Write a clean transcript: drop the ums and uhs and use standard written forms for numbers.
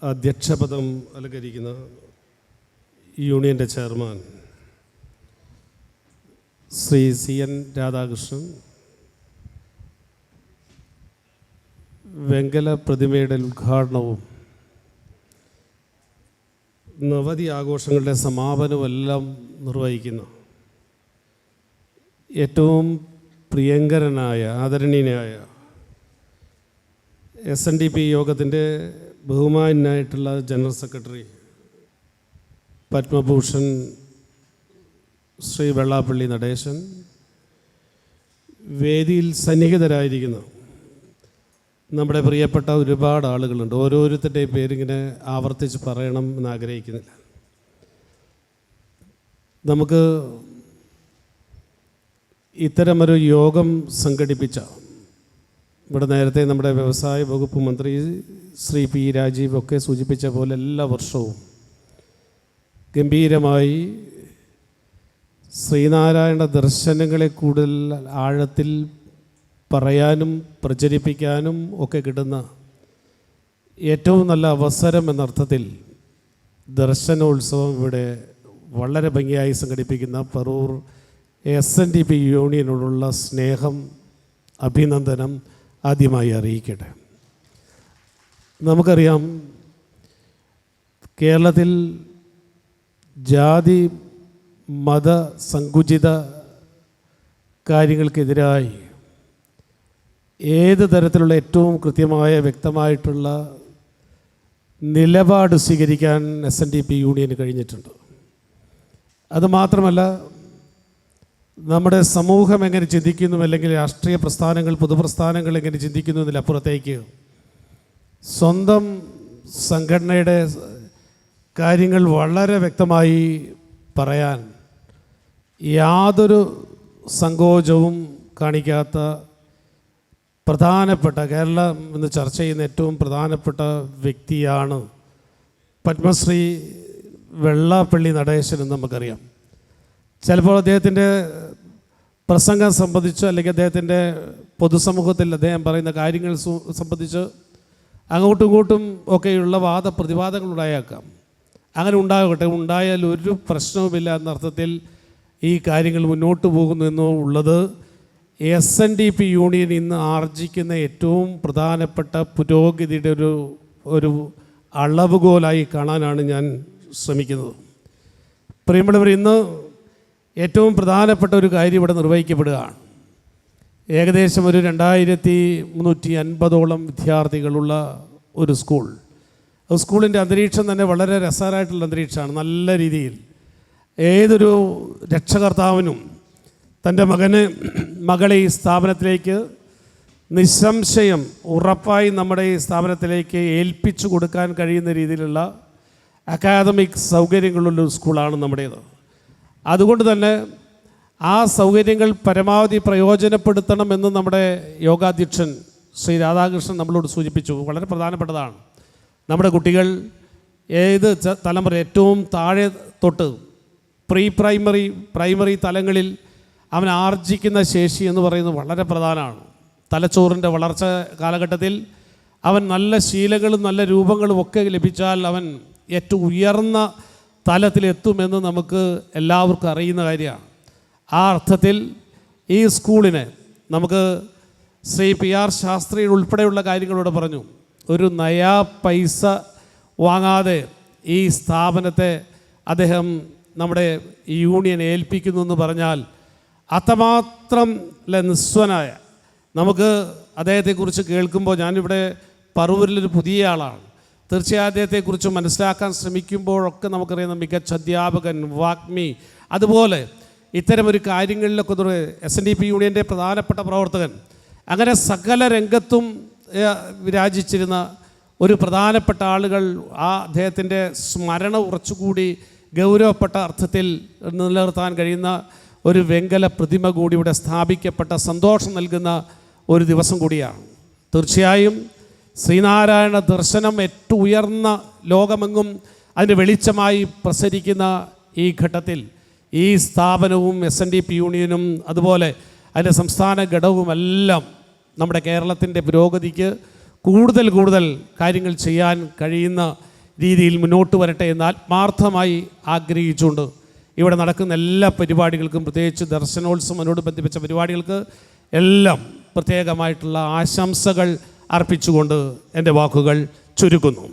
അധ്യക്ഷപദം അലങ്കരിക്കുന്ന യൂണിയൻ്റെ chairman Shri CN Radhakrishnan വെങ്കല പ്രതിമയുടെ ഉദ്ഘാടനവും നവതി ആഘോഷങ്ങളുടെ സമാപനവുമെല്ലാം നിർവഹിക്കുന്നു. ഏറ്റവും പ്രിയങ്കരനായ ആദരണീയനായ SNDP യോഗത്തിൻ്റെ ബഹുമാന്യനായിട്ടുള്ള ജനറൽ സെക്രട്ടറി പത്മഭൂഷൺ ശ്രീ വെള്ളാപ്പള്ളി നടേശൻ, വേദിയിൽ സന്നിഹിതരായിരിക്കുന്ന നമ്മുടെ പ്രിയപ്പെട്ട ഒരുപാട് ആളുകളുണ്ട്. ഓരോരുത്തരുടെയും പേരിങ്ങനെ ആവർത്തിച്ച് പറയണം എന്ന് ആഗ്രഹിക്കുന്നില്ല. നമുക്ക് ഇത്തരമൊരു യോഗം സംഘടിപ്പിച്ച ഇവിടെ നേരത്തെ നമ്മുടെ വ്യവസായ വകുപ്പ് മന്ത്രി ശ്രീ P. രാജീവ് ഒക്കെ സൂചിപ്പിച്ച പോലെ എല്ലാ വർഷവും ഗംഭീരമായി ശ്രീനാരായണ ദർശനങ്ങളെ കൂടുതൽ ആഴത്തിൽ പറയാനും പ്രചരിപ്പിക്കാനും ഒക്കെ കിട്ടുന്ന ഏറ്റവും നല്ല അവസരം എന്നർത്ഥത്തിൽ ദർശനോത്സവം ഇവിടെ വളരെ ഭംഗിയായി സംഘടിപ്പിക്കുന്ന പറവൂർ SNDP യൂണിയനോടുള്ള സ്നേഹം, അഭിനന്ദനം ആദ്യമായി അറിയിക്കട്ടെ. നമുക്കറിയാം, കേരളത്തിൽ ജാതി മത സങ്കുചിത കാര്യങ്ങൾക്കെതിരായി ഏത് തരത്തിലുള്ള ഏറ്റവും കൃത്യമായ വ്യക്തമായിട്ടുള്ള നിലപാട് സ്വീകരിക്കാൻ SNDP യൂണിയന് കഴിഞ്ഞിട്ടുണ്ട്. അതുമാത്രമല്ല, നമ്മുടെ സമൂഹം എങ്ങനെ ചിന്തിക്കുന്നു, അല്ലെങ്കിൽ രാഷ്ട്രീയ പ്രസ്ഥാനങ്ങൾ പൊതുപ്രസ്ഥാനങ്ങൾ എങ്ങനെ ചിന്തിക്കുന്നു എന്നതിലപ്പുറത്തേക്ക് സ്വന്തം സംഘടനയുടെ കാര്യങ്ങൾ വളരെ വ്യക്തമായി പറയാൻ യാതൊരു സങ്കോചവും കാണിക്കാത്ത പ്രധാനപ്പെട്ട, കേരളം ഇന്ന് ചർച്ച ചെയ്യുന്ന ഏറ്റവും പ്രധാനപ്പെട്ട വ്യക്തിയാണ് പത്മശ്രീ വെള്ളാപ്പള്ളി നടേശൻ എന്ന് നമുക്കറിയാം. ചിലപ്പോൾ അദ്ദേഹത്തിൻ്റെ പ്രസംഗം സംബന്ധിച്ച്, അല്ലെങ്കിൽ അദ്ദേഹത്തിൻ്റെ പൊതുസമൂഹത്തിൽ അദ്ദേഹം പറയുന്ന കാര്യങ്ങൾ സംബന്ധിച്ച് അങ്ങോട്ടും ഇങ്ങോട്ടും ഒക്കെയുള്ള വാദപ്രതിവാദങ്ങൾ ഉണ്ടായേക്കാം. അങ്ങനെ ഉണ്ടാകട്ടെ, ഉണ്ടായാൽ ഒരു പ്രശ്നവുമില്ല എന്നർത്ഥത്തിൽ ഈ കാര്യങ്ങൾ മുന്നോട്ട് പോകുന്നു എന്നുള്ളത് SNDP യൂണിയൻ ഇന്ന് ആർജിക്കുന്ന ഏറ്റവും പ്രധാനപ്പെട്ട പുരോഗതിയുടെ ഒരു അളവുകോലായി കാണാനാണ് ഞാൻ ശ്രമിക്കുന്നത്. പ്രിയമുള്ളവർ, ഇന്ന് ഏറ്റവും പ്രധാനപ്പെട്ട ഒരു കാര്യം ഇവിടെ നിർവഹിക്കപ്പെടുകയാണ്. ഏകദേശം ഒരു 2350ഓളം വിദ്യാർത്ഥികളുള്ള ഒരു സ്കൂൾ. സ്കൂളിൻ്റെ അന്തരീക്ഷം തന്നെ വളരെ രസകരമായിട്ടുള്ള അന്തരീക്ഷമാണ്. നല്ല രീതിയിൽ ഏതൊരു രക്ഷകർത്താവിനും തൻ്റെ മകളെ ഈ സ്ഥാപനത്തിലേക്ക് നിസ്സംശയം ഉറപ്പായി നമ്മുടെ ഈ സ്ഥാപനത്തിലേക്ക് ഏൽപ്പിച്ചു കൊടുക്കാൻ കഴിയുന്ന രീതിയിലുള്ള അക്കാദമിക് സൗകര്യങ്ങളുള്ള സ്കൂളാണ് നമ്മുടേത്. അതുകൊണ്ട് തന്നെ ആ സൗകര്യങ്ങൾ പരമാവധി പ്രയോജനപ്പെടുത്തണമെന്ന് നമ്മുടെ യോഗാധ്യക്ഷൻ ശ്രീ രാധാകൃഷ്ണൻ നമ്മളോട് സൂചിപ്പിച്ചു. വളരെ പ്രധാനപ്പെട്ടതാണ്. നമ്മുടെ കുട്ടികൾ ഏത് തലമുറ, ഏറ്റവും താഴെ തൊട്ട് പ്രൈമറി തലങ്ങളിൽ അവൻ ആർജിക്കുന്ന ശേഷി എന്ന് പറയുന്നത് വളരെ പ്രധാനമാണ്. തലച്ചോറിൻ്റെ വളർച്ച കാലഘട്ടത്തിൽ അവൻ നല്ല ശീലങ്ങളും നല്ല രൂപങ്ങളും ഒക്കെ ലഭിച്ചാൽ അവൻ ഏറ്റവും ഉയർന്ന തലത്തിലെത്തുമെന്ന് നമുക്ക് എല്ലാവർക്കും അറിയുന്ന കാര്യമാണ്. ആ അർത്ഥത്തിൽ ഈ സ്കൂളിനെ നമുക്ക് ശ്രീ PR ശാസ്ത്രി ഉൾപ്പെടെയുള്ള കാര്യങ്ങളോട് പറഞ്ഞു. ഒരു നയാ പൈസ വാങ്ങാതെ ഈ സ്ഥാപനത്തെ അദ്ദേഹം നമ്മുടെ യൂണിയൻ ഏൽപ്പിക്കുന്നു എന്ന് പറഞ്ഞാൽ അത്രമാത്രം നിസ്വനായ, നമുക്ക് അദ്ദേഹത്തെക്കുറിച്ച് കേൾക്കുമ്പോൾ, ഞാനിവിടെ പറവൂരിലൊരു പുതിയ ആളാണ്, തീർച്ചയായും അദ്ദേഹത്തെക്കുറിച്ച് മനസ്സിലാക്കാൻ ശ്രമിക്കുമ്പോഴൊക്കെ നമുക്കറിയാം മികച്ച അധ്യാപകൻ, വാഗ്മി, അതുപോലെ ഇത്തരമൊരു കാര്യങ്ങളിലൊക്കെ SNDP യൂണിയൻ്റെ പ്രധാനപ്പെട്ട പ്രവർത്തകൻ, അങ്ങനെ സകല രംഗത്തും വിരാജിച്ചിരുന്ന ഒരു പ്രധാനപ്പെട്ട ആളുകൾ. ആ അദ്ദേഹത്തിൻ്റെ സ്മരണ കുറച്ചുകൂടി ഗൗരവപ്പെട്ട അർത്ഥത്തിൽ നിലനിർത്താൻ കഴിയുന്ന ഒരു വെങ്കല പ്രതിമ കൂടി ഇവിടെ സ്ഥാപിക്കപ്പെട്ട സന്തോഷം നൽകുന്ന ഒരു ദിവസം കൂടിയാണ്. തീർച്ചയായും ശ്രീനാരായണ ദർശനം ഏറ്റവും ഉയർന്ന, ലോകമെങ്ങും അതിൻ്റെ വെളിച്ചമായി പ്രസരിക്കുന്ന ഈ ഘട്ടത്തിൽ ഈ സ്ഥാപനവും SNDP യൂണിയനും അതുപോലെ അതിൻ്റെ സംസ്ഥാന ഘടകവുമെല്ലാം നമ്മുടെ കേരളത്തിൻ്റെ പുരോഗതിക്ക് കൂടുതൽ കാര്യങ്ങൾ ചെയ്യാൻ കഴിയുന്ന രീതിയിൽ മുന്നോട്ട് വരട്ടെ എന്ന് ആത്മാർത്ഥമായി ആഗ്രഹിച്ചുകൊണ്ട് ഇവിടെ നടക്കുന്ന എല്ലാ പരിപാടികൾക്കും, പ്രത്യേകിച്ച് ദർശനോത്സവനോട് ബന്ധിപ്പിച്ച പരിപാടികൾക്ക് എല്ലാം പ്രത്യേകമായിട്ടുള്ള ആശംസകൾ അർപ്പിച്ചുകൊണ്ട് എൻ്റെ വാക്കുകൾ ചുരുക്കുന്നു.